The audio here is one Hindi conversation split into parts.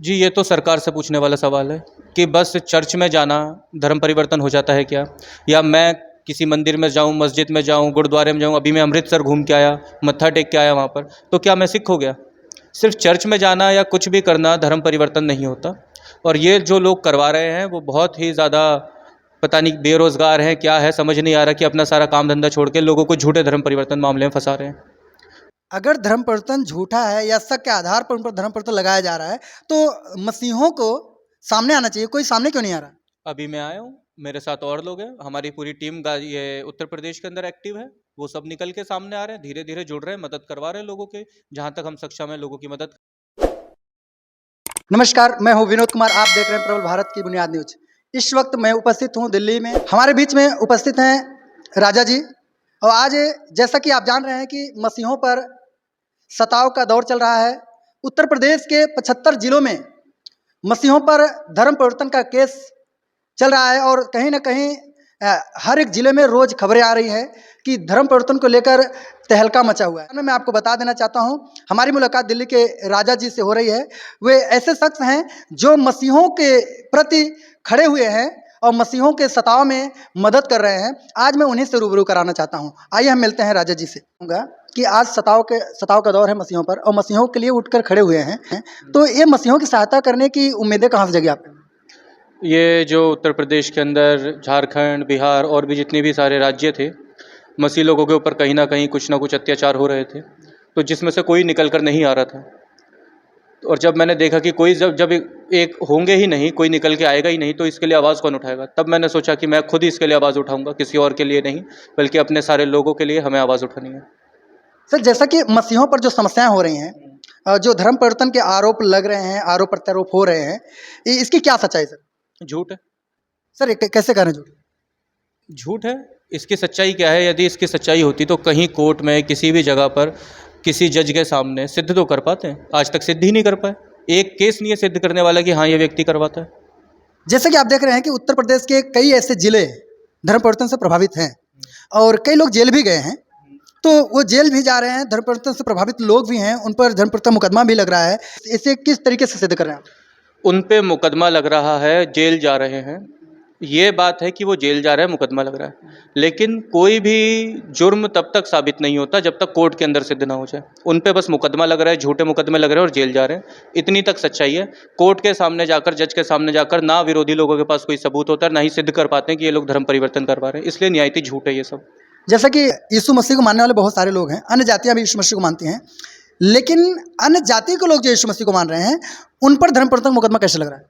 जी, ये तो सरकार से पूछने वाला सवाल है कि बस चर्च में जाना धर्म परिवर्तन हो जाता है क्या? या मैं किसी मंदिर में जाऊँ, मस्जिद में जाऊँ, गुरुद्वारे में जाऊँ, अभी मैं अमृतसर घूम के आया, मत्था टेक के आया वहाँ पर, तो क्या मैं सिख हो गया? सिर्फ़ चर्च में जाना या कुछ भी करना धर्म परिवर्तन नहीं होता। और ये जो लोग करवा रहे हैं वो बहुत ही ज़्यादा पता नहीं बेरोज़गार हैं, क्या है समझ नहीं आ रहा कि अपना सारा काम धंधा छोड़ के लोगों को झूठे धर्म परिवर्तन मामले में फँसा रहे हैं। अगर धर्म परिवर्तन झूठा है या शक के आधार पर उन पर धर्म परिवर्तन लगाया जा रहा है, तो मसीहों को सामने आना चाहिए। कोई सामने क्यों नहीं आ रहा? अभी मैं आया हूँ, मेरे साथ और लोग हैं, हमारी पूरी टीम ये उत्तर प्रदेश के अंदर एक्टिव है। वो सब निकल के सामने आ रहे हैं, धीरे धीरे जुड़ रहे हैं, मदद करवा रहे हैं लोगों के, जहाँ तक हम सक्षम हैं लोगों की मदद। नमस्कार, मैं हूँ विनोद कुमार। आप देख रहे हैं प्रबल भारत की बुनियाद न्यूज। इस वक्त मैं उपस्थित हूँ दिल्ली में। हमारे बीच में उपस्थित हैं राजा जी। और आज जैसा कि आप जान रहे हैं कि मसीहों पर सताव का दौर चल रहा है। उत्तर प्रदेश के 75 जिलों में मसीहों पर धर्म परिवर्तन का केस चल रहा है और कहीं ना कहीं हर एक जिले में रोज खबरें आ रही है कि धर्म परिवर्तन को लेकर तहलका मचा हुआ है। मैं आपको बता देना चाहता हूं, हमारी मुलाकात दिल्ली के राजा जी से हो रही है। वे ऐसे शख्स हैं जो मसीहों के प्रति खड़े हुए हैं और मसीहों के सताव में मदद कर रहे हैं। आज मैं उन्हीं से रूबरू कराना चाहता हूं। आइए हम मिलते हैं राजा जी से। कहूँगा कि आज सताव का दौर है मसीहों पर और मसीहों के लिए उठकर खड़े हुए हैं। तो ये मसीहों की सहायता करने की उम्मीदें कहाँ से जगी आप? ये जो उत्तर प्रदेश के अंदर, झारखंड, बिहार और भी जितने भी सारे राज्य थे, मसीह लोगों के ऊपर कहीं ना कुछ अत्याचार हो रहे थे, तो जिसमें से कोई निकल कर नहीं आ रहा था। और जब मैंने देखा कि कोई जब जब एक होंगे ही नहीं, कोई निकल के आएगा ही नहीं, तो इसके लिए आवाज़ कौन उठाएगा? तब मैंने सोचा कि मैं खुद ही इसके लिए आवाज़ उठाऊंगा, किसी और के लिए नहीं, बल्कि अपने सारे लोगों के लिए हमें आवाज़ उठानी है। सर, जैसा कि मसीहों पर जो समस्याएं हो रही हैं, जो धर्म परिवर्तन के आरोप लग रहे हैं, आरोप प्रत्यारोप हो रहे हैं, इसकी क्या सच्चाई सर? झूठ है। सर, ये कैसे करें झूठ? झूठ है। इसकी सच्चाई क्या है? यदि इसकी सच्चाई होती तो कहीं कोर्ट में, किसी भी जगह पर, किसी जज के सामने सिद्ध तो कर पाते हैं। आज तक सिद्ध ही नहीं कर पाए। एक केस नहीं है सिद्ध करने वाला कि हाँ ये व्यक्ति करवाता है। जैसे कि आप देख रहे हैं कि उत्तर प्रदेश के कई ऐसे जिले धर्म परिवर्तन से प्रभावित हैं और कई लोग जेल भी गए हैं। तो वो जेल भी जा रहे हैं, धर्म परिवर्तन से प्रभावित लोग भी हैं, उन पर धर्म परिवर्तन मुकदमा भी लग रहा है। इसे किस तरीके से सिद्ध कर रहे हैं आप? उन पे मुकदमा लग रहा है, जेल जा रहे हैं। ये बात है कि वो जेल जा रहे हैं, मुकदमा लग रहा है, लेकिन कोई भी जुर्म तब तक साबित नहीं होता जब तक कोर्ट के अंदर सिद्ध ना हो जाए। उन पे बस मुकदमा लग रहा है, झूठे मुकदमे लग रहे हैं और जेल जा रहे हैं। इतनी तक सच्चाई है। कोर्ट के सामने जाकर, जज के सामने जाकर ना विरोधी लोगों के पास कोई सबूत होता है, ना ही सिद्ध कर पाते हैं कि ये लोग धर्म परिवर्तन करवा रहे हैं। इसलिए न्यायिक झूठ है ये सब। जैसा कि यीशु मसीह को मानने वाले बहुत सारे लोग हैं, अन्य जातियां भी यीशु मसीह को मानती हैं, लेकिन अन्य जाति के लोग जो यीशु मसीह को मान रहे हैं, उन पर धर्म परिवर्तन मुकदमा कैसे लग रहा है?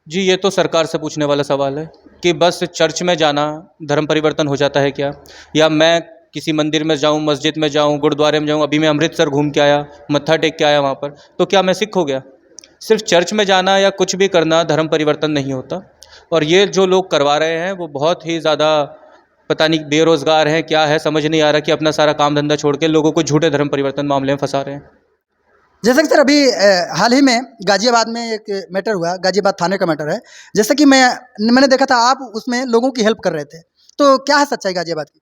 जी, ये तो सरकार से पूछने वाला सवाल है कि बस चर्च में जाना धर्म परिवर्तन हो जाता है क्या? या मैं किसी मंदिर में जाऊँ, मस्जिद में जाऊँ, गुरुद्वारे में जाऊँ, अभी मैं अमृतसर घूम के आया, मत्था टेक के आया वहाँ पर, तो क्या मैं सिख हो गया? सिर्फ चर्च में जाना या कुछ भी करना धर्म परिवर्तन नहीं होता। और ये जो लोग करवा रहे हैं वो बहुत ही ज़्यादा पता नहीं बेरोज़गार हैं, क्या है समझ नहीं आ रहा कि अपना सारा काम धंधा छोड़ के लोगों को झूठे धर्म परिवर्तन मामले में फंसा रहे हैं। जैसे कि सर अभी हाल ही में गाजियाबाद में एक मैटर हुआ, गाजियाबाद थाने का मैटर है। जैसे कि मैंने देखा था आप उसमें लोगों की हेल्प कर रहे थे, तो क्या है सच्चाई गाजियाबाद की?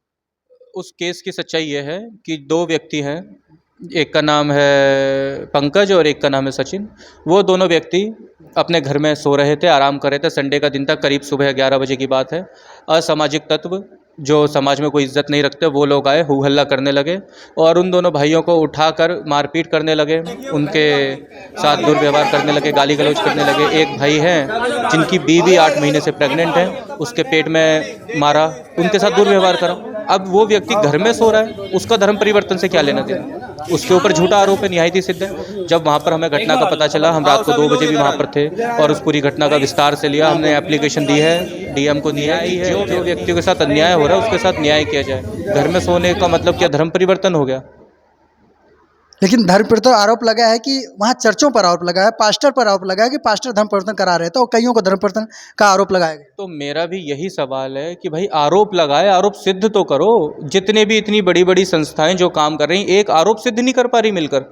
उस केस की सच्चाई ये है कि दो व्यक्ति हैं, एक का नाम है पंकज और एक का नाम है सचिन। वो दोनों व्यक्ति अपने घर में सो रहे थे, आराम कर रहे थे। संडे का दिन था, करीब सुबह 11 बजे की बात है। असामाजिक तत्व जो समाज में कोई इज्जत नहीं रखते वो लोग आए, हू हल्ला करने लगे और उन दोनों भाइयों को उठाकर मारपीट करने लगे, उनके साथ दुर्व्यवहार करने लगे, गाली गलौज करने लगे। एक भाई हैं जिनकी बीवी 8 महीने से प्रेग्नेंट है, उसके पेट में मारा, उनके साथ दुर्व्यवहार करा। अब वो व्यक्ति घर में सो रहा है, उसका धर्म परिवर्तन से क्या लेना देना? उसके ऊपर झूठा आरोप है, निहायत ही सिद्ध है। जब वहाँ पर हमें घटना का पता चला, हम रात को 2 बजे भी वहाँ पर थे और उस पूरी घटना का विस्तार से लिया। हमने एप्लीकेशन दी है, डीएम को न्याय दी है। जो व्यक्तियों के साथ अन्याय हो रहा है उसके साथ न्याय किया जाए। घर में सोने का मतलब क्या धर्म परिवर्तन हो गया? लेकिन धर्म परिवर्तन आरोप लगा है कि वहाँ चर्चों पर आरोप लगा है, पास्टर पर आरोप लगा है कि पास्टर धर्म परिवर्तन करा रहे थे और कईयों को धर्म परिवर्तन का आरोप लगाया गया। तो मेरा भी यही सवाल है कि भाई आरोप लगाए, आरोप सिद्ध तो करो। जितने भी इतनी बड़ी बड़ी संस्थाएं जो काम कर रही, एक आरोप सिद्ध नहीं कर पा रही मिलकर।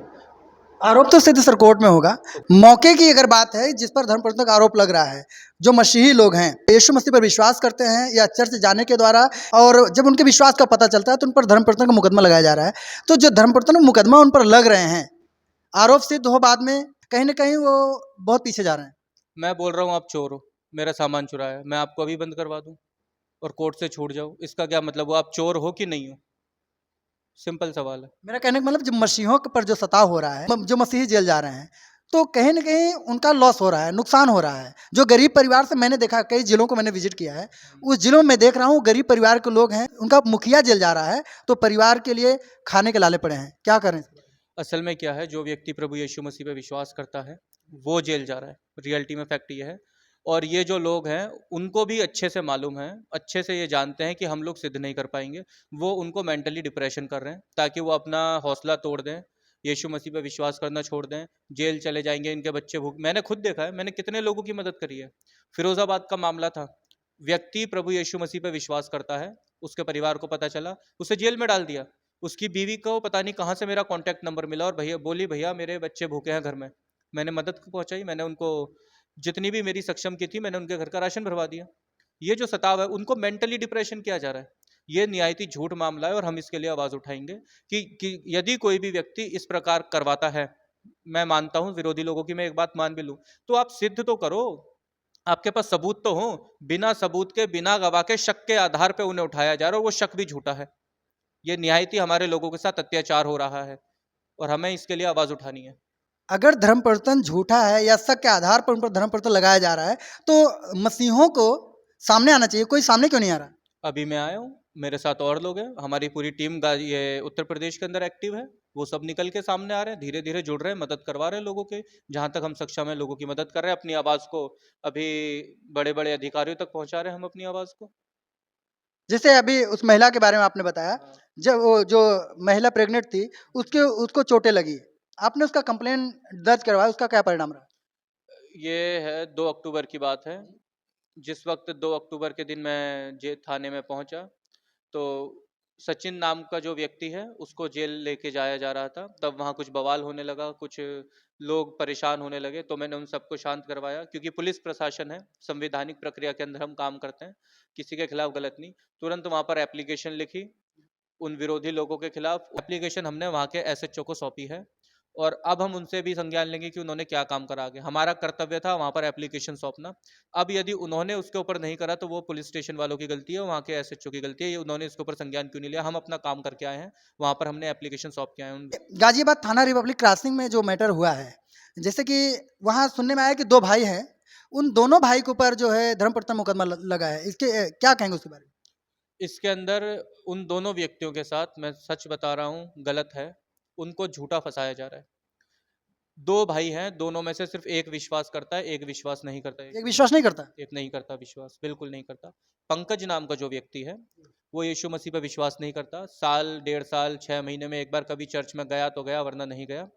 आरोप तो सिद्ध सर कोर्ट में होगा। मौके की अगर बात है जिस पर धर्म परिवर्तन का आरोप लग रहा है, जो मसीही लोग हैं, यीशु मसीह पर विश्वास करते हैं या चर्च जाने के द्वारा, और जब उनके विश्वास का पता चलता है तो उन पर धर्म परिवर्तन का मुकदमा लगाया जा रहा है। तो जो धर्म परिवर्तन का मुकदमा उन पर लग रहे हैं, आरोप सिद्ध हो बाद में, कहीं ना कहीं वो बहुत पीछे जा रहे हैं। मैं बोल रहा हूँ आप चोर हो, मेरा सामान चुराया, मैं आपको अभी बंद करवा दूँ और कोर्ट से छूट जाओ, इसका क्या मतलब हुआ? आप चोर हो कि नहीं हो? सिंपल सवाल है। मेरा कहने का मतलब जो मसीहों के पर जो सताव हो रहा है, जो मसीही जेल जा रहे हैं, तो कहीं ना कहीं उनका लॉस हो रहा है, नुकसान हो रहा है। जो गरीब परिवार से मैंने देखा, कई जिलों को मैंने विजिट किया है, उस जिलों में देख रहा हूँ गरीब परिवार के लोग हैं, उनका मुखिया जेल जा रहा है तो परिवार के लिए खाने के लाले पड़े हैं। क्या करें? असल में क्या है, जो व्यक्ति प्रभु यीशु मसीह पे विश्वास करता है वो जेल जा रहा है, रियलिटी में फैक्ट ये है। और ये जो लोग हैं उनको भी अच्छे से मालूम है, अच्छे से ये जानते हैं कि हम लोग सिद्ध नहीं कर पाएंगे। वो उनको मेंटली डिप्रेशन कर रहे हैं ताकि वो अपना हौसला तोड़ दें, यीशु मसीह पे विश्वास करना छोड़ दें, जेल चले जाएंगे, इनके बच्चे भूख। मैंने खुद देखा है, मैंने कितने लोगों की मदद करी है। फिरोजाबाद का मामला था, व्यक्ति प्रभु यीशु मसीह पे विश्वास करता है, उसके परिवार को पता चला, उसे जेल में डाल दिया। उसकी बीवी को पता नहीं कहाँ से मेरा कॉन्टैक्ट नंबर मिला और भैया बोली, भैया मेरे बच्चे भूखे हैं घर में। मैंने मदद पहुंचाई, मैंने उनको जितनी भी मेरी सक्षम की थी मैंने उनके घर का राशन भरवा दिया। ये जो सताव है, उनको मेंटली डिप्रेशन किया जा रहा है। ये निहायती झूठ मामला है और हम इसके लिए आवाज उठाएंगे कि यदि कोई भी व्यक्ति इस प्रकार करवाता है, मैं मानता हूं विरोधी लोगों की मैं एक बात मान भी लूं, तो आप सिद्ध तो करो, आपके पास सबूत तो हो। बिना सबूत के, बिना गवाह के, शक के आधार पर उन्हें उठाया जा रहा है और वो शक भी झूठा है। ये निहायती हमारे लोगों के साथ अत्याचार हो रहा है और हमें इसके लिए आवाज उठानी है। अगर धर्म परिवर्तन झूठा है या शक के आधार पर उन पर धर्म परिवर्तन लगाया जा रहा है, तो मसीहों को सामने आना चाहिए। कोई सामने क्यों नहीं आ रहा? अभी मैं आया हूँ, मेरे साथ और लोग हैं, हमारी पूरी टीम ये उत्तर प्रदेश के अंदर एक्टिव है। वो सब निकल के सामने आ रहे हैं, धीरे धीरे जुड़ रहे हैं, मदद करवा रहे हैं लोगों के। जहाँ तक हम सक्षम है लोगों की मदद कर रहे हैं, अपनी आवाज़ को अभी बड़े बड़े अधिकारियों तक पहुँचा रहे हैं हम अपनी आवाज़ को। जैसे अभी उस महिला के बारे में आपने बताया, हाँ। जब वो जो महिला प्रेग्नेंट थी, उसके उसको चोटें लगी, आपने उसका कंप्लेन दर्ज करवाया, उसका क्या परिणाम रहा? ये है 2 अक्टूबर की बात है। जिस वक्त 2 अक्टूबर के दिन मैं जे थाने में पहुंचा, तो सचिन नाम का जो व्यक्ति है उसको जेल लेके जाया जा रहा था। तब वहाँ कुछ बवाल होने लगा, कुछ लोग परेशान होने लगे, तो मैंने उन सबको शांत करवाया। क्योंकि पुलिस प्रशासन है, संवैधानिक प्रक्रिया के अंदर हम काम करते हैं, किसी के खिलाफ गलत नहीं। तुरंत वहाँ पर एप्लीकेशन लिखी, उन विरोधी लोगों के खिलाफ एप्लीकेशन हमने वहाँ के एसएचओ को सौंपी है। और अब हम उनसे भी संज्ञान लेंगे कि उन्होंने क्या काम करा आगे। हमारा कर्तव्य था वहाँ पर एप्लीकेशन सौंपना। अब यदि उन्होंने उसके ऊपर नहीं करा तो वो पुलिस स्टेशन वालों की गलती है, वहाँ के एसएचओ की गलती है। ये उन्होंने इसके ऊपर संज्ञान क्यों नहीं लिया? हम अपना काम करके आए हैं, वहाँ पर हमने एप्लीकेशन सौंप के आए हैं। गाजियाबाद थाना रिपब्लिक क्रॉसिंग में जो मैटर हुआ है, जैसे कि वहाँ सुनने में आया कि 2 भाई हैं, उन दोनों भाई के ऊपर जो है धर्म परिवर्तन मुकदमा लगा है। इसके क्या कहेंगे उसके बारे में? इसके अंदर उन दोनों व्यक्तियों के साथ, मैं सच बता रहा हूँ, गलत है। उनको झूठा फंसाया जा रहा है। 2 भाई हैं, दोनों में से सिर्फ एक विश्वास करता है, एक विश्वास नहीं करता है। एक विश्वास नहीं करता? एक नहीं करता विश्वास, बिल्कुल नहीं करता। पंकज नाम का जो व्यक्ति है वो यीशु मसीह पर विश्वास नहीं करता। साल, 1.5 साल, 6 महीने में एक बार कभी चर्च में गया तो गया, वरना नहीं गया।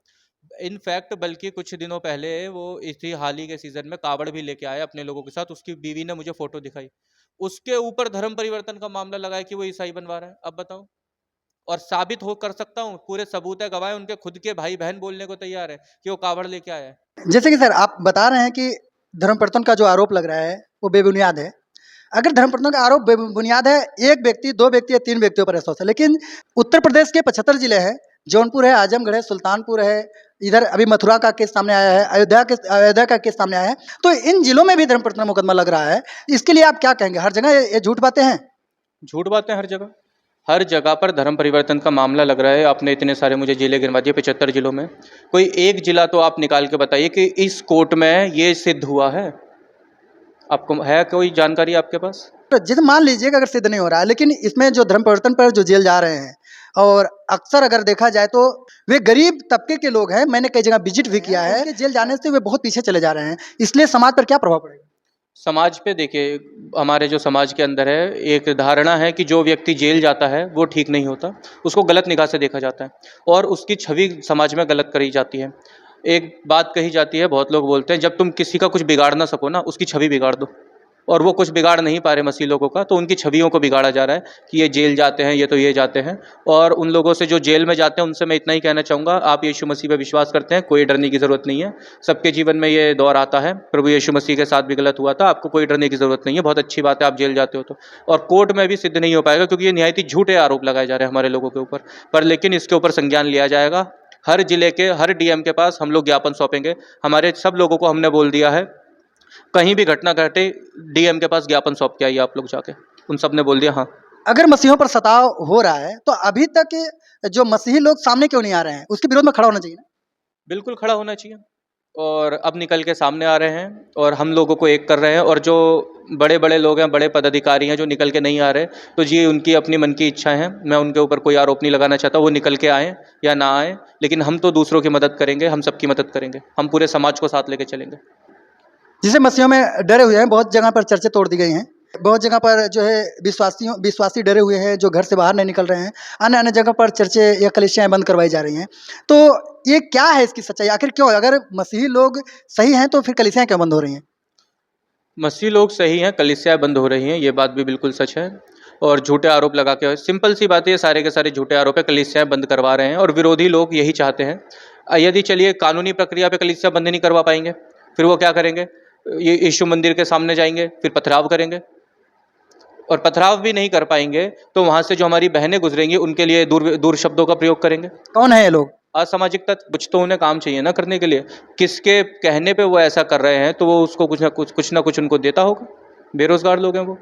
इनफैक्ट बल्कि कुछ दिनों पहले वो इसी हाल ही के सीजन में कावड़ भी लेके आया अपने लोगों के साथ। उसकी बीवी ने मुझे फोटो दिखाई, उसके ऊपर धर्म परिवर्तन का मामला लगाया कि वो ईसाई बनवा रहा है। अब बताओ, और साबित हो कर सकता हूँ, पूरे सबूत है, गवाह, उनके खुद के भाई बहन बोलने को तैयार है कि वो कावड़ लेके आया है। जैसे कि सर आप बता रहे हैं कि धर्म परिवर्तन का जो आरोप लग रहा है वो बेबुनियाद है। अगर धर्म परिवर्तन का आरोप बेबुनियाद है, 1 व्यक्ति, 2 व्यक्ति या 3 व्यक्तियों पर ऐसा होता है, लेकिन उत्तर प्रदेश के 75 जिले हैं, जौनपुर है, आजमगढ़ है, सुल्तानपुर है, इधर अभी मथुरा का केस सामने आया है, अयोध्या का केस सामने आया है, तो इन जिलों में भी धर्म परिवर्तन मुकदमा लग रहा है। इसके लिए आप क्या कहेंगे? हर जगह ये झूठ बातें हैं? झूठ बातें हर जगह, हर जगह पर धर्म परिवर्तन का मामला लग रहा है। आपने इतने सारे मुझे जिले गिनवा दिए, 75 जिलों में। कोई एक जिला तो आप निकाल के बताइए कि इस कोर्ट में ये सिद्ध हुआ है। आपको है कोई जानकारी आपके पास? तो जैसे मान लीजिए कि अगर सिद्ध नहीं हो रहा है, लेकिन इसमें जो धर्म परिवर्तन पर जो जेल जा रहे हैं, और अक्सर अगर देखा जाए तो वे गरीब तबके के लोग हैं, मैंने कई जगह विजिट भी किया है, कि जेल जाने से वे बहुत पीछे चले जा रहे हैं, इसलिए समाज पर क्या प्रभाव पड़ेगा? समाज पे देखिए, हमारे जो समाज के अंदर है एक धारणा है कि जो व्यक्ति जेल जाता है वो ठीक नहीं होता, उसको गलत निगाह से देखा जाता है और उसकी छवि समाज में गलत करी जाती है। एक बात कही जाती है, बहुत लोग बोलते हैं, जब तुम किसी का कुछ बिगाड़ ना सको ना, उसकी छवि बिगाड़ दो। और वो कुछ बिगाड़ नहीं पा रहे मसीह लोगों का, तो उनकी छवियों को बिगाड़ा जा रहा है कि ये जेल जाते हैं, ये तो ये जाते हैं। और उन लोगों से जो जेल में जाते हैं उनसे मैं इतना ही कहना चाहूँगा, आप यीशु मसीह पर विश्वास करते हैं, कोई डरने की ज़रूरत नहीं है। सबके जीवन में ये दौर आता है, प्रभु यीशु मसीह के साथ भी गलत हुआ था, आपको कोई डरने की ज़रूरत नहीं है। बहुत अच्छी बात है आप जेल जाते हो तो। और कोर्ट में भी सिद्ध नहीं हो पाएगा, क्योंकि ये निहायती झूठे आरोप लगाए जा रहे हैं हमारे लोगों के ऊपर। पर लेकिन इसके ऊपर संज्ञान लिया जाएगा, हर जिले के हर डीएम के पास हम लोग ज्ञापन सौंपेंगे। हमारे सब लोगों को हमने बोल दिया है, कहीं भी घटना घटे डीएम के पास ज्ञापन सौंप के आइए आप लोग जाके। उन सब ने बोल दिया हाँ। अगर मसीहों पर सताव हो रहा है तो अभी तक जो मसीही लोग सामने क्यों नहीं आ रहे हैं, उसके विरोध में खड़ा होना चाहिए ना। बिल्कुल खड़ा होना चाहिए, और अब निकल के सामने आ रहे हैं और हम लोगों को एक कर रहे हैं। और जो बड़े बड़े लोग हैं, बड़े पदाधिकारी हैं जो निकल के नहीं आ रहे, तो जी उनकी अपनी मन की इच्छा है, मैं उनके ऊपर कोई आरोप नहीं लगाना चाहता। वो निकल के आएँ या ना आएँ, लेकिन हम तो दूसरों की मदद करेंगे, हम सबकी मदद करेंगे, हम पूरे समाज को साथ लेके चलेंगे। जिसे मसीहों में डरे हुए हैं, बहुत जगह पर चर्चे तोड़ दी गई हैं, बहुत जगह पर जो है विश्वासी डरे हुए हैं जो घर से बाहर नहीं निकल रहे हैं, अन्य अन्य जगह पर चर्चे या कलीसियाएं बंद करवाई जा रही हैं। तो ये क्या है इसकी सच्चाई, आखिर क्यों, अगर मसीही लोग सही हैं तो फिर कलीसियाएं क्यों बंद हो रही हैं। मसीह लोग सही हैं, कलीसियाएं बंद हो रही हैं, ये बात भी बिल्कुल सच है। और झूठे आरोप लगा के, सिंपल सी बात है, ये सारे के सारे झूठे आरोप है, कलीसियाएं बंद करवा रहे हैं और विरोधी लोग यही चाहते हैं। यदि चलिए कानूनी प्रक्रिया पे कलीसिया बंद नहीं करवा पाएंगे, फिर वो क्या करेंगे, ये यीशु मंदिर के सामने जाएंगे, फिर पथराव करेंगे। और पथराव भी नहीं कर पाएंगे तो वहाँ से जो हमारी बहनें गुजरेंगी उनके लिए दूर दूर शब्दों का प्रयोग करेंगे। कौन है ये लोग। असामाजिक तत्व, कुछ तो उन्हें काम चाहिए ना करने के लिए, किसके कहने पे वो ऐसा कर रहे हैं, तो वो उसको कुछ ना कुछ उनको देता होगा। बेरोजगार लोग हैं वो।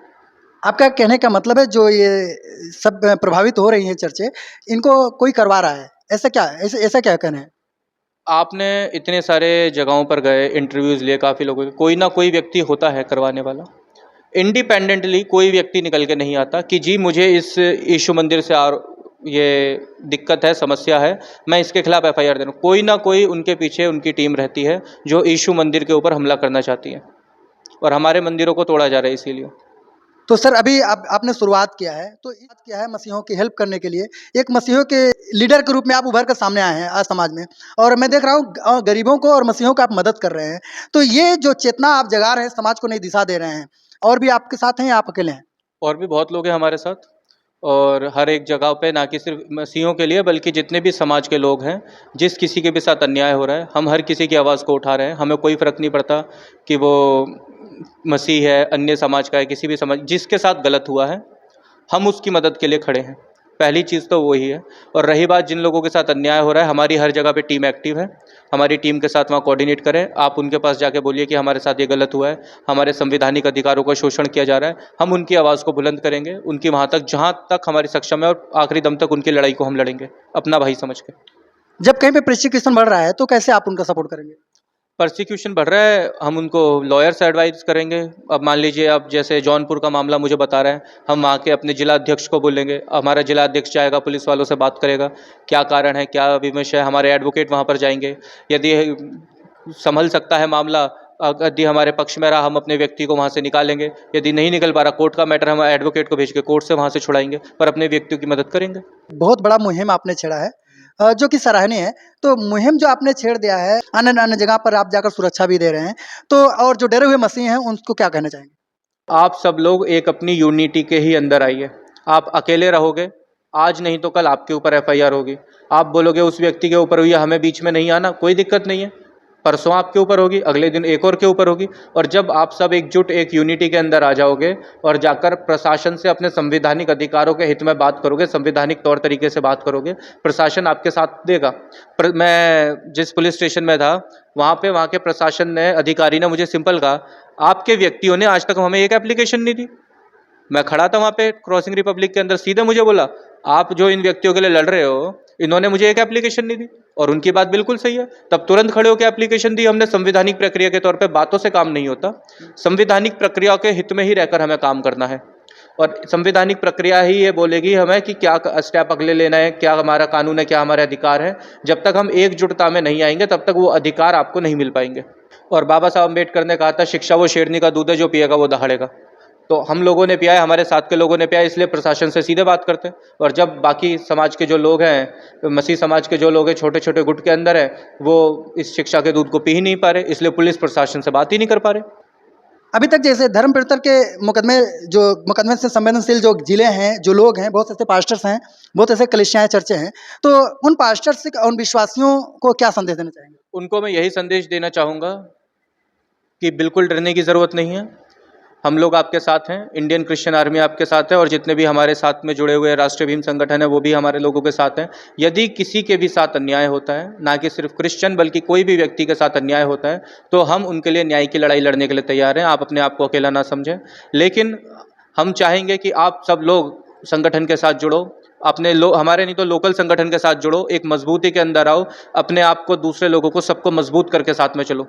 आपका कहने का मतलब है जो ये सब प्रभावित हो रही हैं चर्चे, इनको कोई करवा रहा है, ऐसा क्या है, ऐसा क्या कहना है। आपने इतने सारे जगहों पर गए, इंटरव्यूज़ लिए काफ़ी लोगों के, कोई ना कोई व्यक्ति होता है करवाने वाला। इंडिपेंडेंटली कोई व्यक्ति निकल के नहीं आता कि जी मुझे इस यीशु मंदिर से ये दिक्कत है, समस्या है, मैं इसके खिलाफ एफआईआर दे रहा हूँ। कोई ना कोई उनके पीछे उनकी टीम रहती है जो यीशु मंदिर के ऊपर हमला करना चाहती है, और हमारे मंदिरों को तोड़ा जा रहा है इसीलिए। तो सर अभी आपने शुरुआत किया है, तो बात किया है मसीहों की हेल्प करने के लिए, एक मसीहों के लीडर के रूप में आप उभर कर सामने आए हैं आज समाज में, और मैं देख रहा हूँ गरीबों को और मसीहों को आप मदद कर रहे हैं। तो ये जो चेतना आप जगा रहे हैं, समाज को नई दिशा दे रहे हैं, और भी आपके साथ हैं या आप अकेले हैं। और भी बहुत लोग हैं हमारे साथ, और हर एक जगह पे, ना कि सिर्फ मसीहों के लिए बल्कि जितने भी समाज के लोग हैं, जिस किसी के भी साथ अन्याय हो रहा है, हम हर किसी की आवाज़ को उठा रहे हैं। हमें कोई फ़र्क नहीं पड़ता कि वो मसीह है, अन्य समाज का है, किसी भी समाज, जिसके साथ गलत हुआ है हम उसकी मदद के लिए खड़े हैं। पहली चीज़ तो वही है। और रही बात जिन लोगों के साथ अन्याय हो रहा है, हमारी हर जगह पे टीम एक्टिव है, हमारी टीम के साथ वहाँ कोऑर्डिनेट करें। आप उनके पास जाके बोलिए कि हमारे साथ ये गलत हुआ है, हमारे संवैधानिक अधिकारों का शोषण किया जा रहा है, हम उनकी आवाज़ को बुलंद करेंगे, उनकी वहाँ तक जहाँ तक हमारी सक्षम है, और आखिरी दम तक उनकी लड़ाई को हम लड़ेंगे अपना भाई समझ के। जब कहीं पे प्रोसिक्यूशन बढ़ रहा है तो कैसे आप उनका सपोर्ट करेंगे। प्रोसिक्यूशन बढ़ रहा है, हम उनको लॉयर से एडवाइस करेंगे। अब मान लीजिए आप जैसे जौनपुर का मामला मुझे बता रहे हैं, हम वहाँ के अपने जिला अध्यक्ष को बोलेंगे, हमारा जिला अध्यक्ष जाएगा, पुलिस वालों से बात करेगा, क्या कारण है, क्या विमर्श है, हमारे एडवोकेट वहाँ पर जाएंगे। यदि संभल सकता है मामला, यदि हमारे पक्ष में रहा, हम अपने व्यक्ति को वहाँ से निकालेंगे। यदि नहीं निकल पा रहा, कोर्ट का मैटर, हम एडवोकेट को भेज के कोर्ट से वहाँ से छुड़ाएंगे, पर अपने व्यक्तियों की मदद करेंगे। बहुत बड़ा मुहिम आपने छेड़ा है, जो कि सराहनीय है। तो मुहिम जो आपने छेड़ दिया है, अन्य अन्य जगह पर आप जाकर सुरक्षा भी दे रहे हैं, तो और जो डरे हुए मसीह हैं उनको क्या कहना चाहेंगे। आप सब लोग एक अपनी यूनिटी के ही अंदर आइए। आप अकेले रहोगे, आज नहीं तो कल आपके ऊपर एफआईआर होगी। आप बोलोगे उस व्यक्ति के ऊपर हुई है, हमें बीच में नहीं आना, कोई दिक्कत नहीं है, परसों आपके ऊपर होगी, अगले दिन एक और के ऊपर होगी। और जब आप सब एकजुट एक यूनिटी के अंदर आ जाओगे और जाकर प्रशासन से अपने संवैधानिक अधिकारों के हित में बात करोगे, संवैधानिक तौर तरीके से बात करोगे, प्रशासन आपके साथ देगा। मैं जिस पुलिस स्टेशन में था, वहाँ के प्रशासन ने, अधिकारी ने मुझे सिंपल कहा, आपके व्यक्तियों ने आज तक हमें एक एप्लीकेशन नहीं दी। मैं खड़ा था वहाँ पे क्रॉसिंग रिपब्लिक के अंदर, सीधे मुझे बोला, आप जो इन व्यक्तियों के लिए लड़ रहे हो, इन्होंने मुझे एक एप्लीकेशन नहीं दी। और उनकी बात बिल्कुल सही है, तब तुरंत खड़े होकर एप्लीकेशन दी हमने। संवैधानिक प्रक्रिया के तौर पे बातों से काम नहीं होता, संवैधानिक प्रक्रिया के हित में ही रहकर हमें काम करना है। और संवैधानिक प्रक्रिया ही ये बोलेगी हमें कि क्या स्टेप अगले लेना है, क्या हमारा कानून है, क्या हमारे अधिकार है। जब तक हम एकजुटता में नहीं आएंगे तब तक वो अधिकार आपको नहीं मिल पाएंगे। और बाबा साहब अम्बेडकर ने कहा था, शिक्षा वो शेरनी का दूध है, जो पिएगा वो दहाड़ेगा। तो हम लोगों ने पिया है, हमारे साथ के लोगों ने पिया है, इसलिए प्रशासन से सीधे बात करते हैं। और जब बाकी समाज के जो लोग हैं, मसीह समाज के जो लोग हैं, छोटे छोटे गुट के अंदर है, वो इस शिक्षा के दूध को पी ही नहीं पा रहे, इसलिए पुलिस प्रशासन से बात ही नहीं कर पा रहे। अभी तक जैसे धर्म प्रवर्तन के मुकदमे से संवेदनशील जो जिले हैं, जो लोग हैं, बहुत ऐसे पास्टर्स हैं, बहुत ऐसे कलीसियाएं चर्चे हैं, तो उन पास्टर्स उन विश्वासियों को क्या संदेश देना चाहेंगे। उनको मैं यही संदेश देना चाहूँगा कि बिल्कुल डरने की ज़रूरत नहीं है। हम लोग आपके साथ हैं, इंडियन क्रिश्चियन आर्मी आपके साथ है, और जितने भी हमारे साथ में जुड़े हुए राष्ट्रीय भीम संगठन है वो भी हमारे लोगों के साथ हैं। यदि किसी के भी साथ अन्याय होता है, ना कि सिर्फ क्रिश्चियन बल्कि कोई भी व्यक्ति के साथ अन्याय होता है, तो हम उनके लिए न्याय की लड़ाई लड़ने के लिए तैयार हैं। आप अपने आप को अकेला ना समझें, लेकिन हम चाहेंगे कि आप सब लोग संगठन के साथ जुड़ो, अपने हमारे नहीं तो लोकल संगठन के साथ जुड़ो, एक मजबूती के अंदर आओ, अपने आप को, दूसरे लोगों को, सबको मजबूत करके साथ में चलो।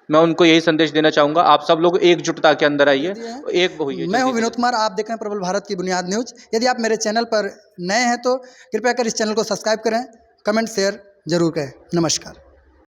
मैं उनको यही संदेश देना चाहूँगा, आप सब लोग एकजुटता के अंदर आइए, एक होइए। मैं हूं विनोद कुमार, आप देख रहे हैं प्रबल भारत की बुनियाद न्यूज। यदि आप मेरे चैनल पर नए हैं तो कृपया कर इस चैनल को सब्सक्राइब करें, कमेंट शेयर जरूर करें। नमस्कार।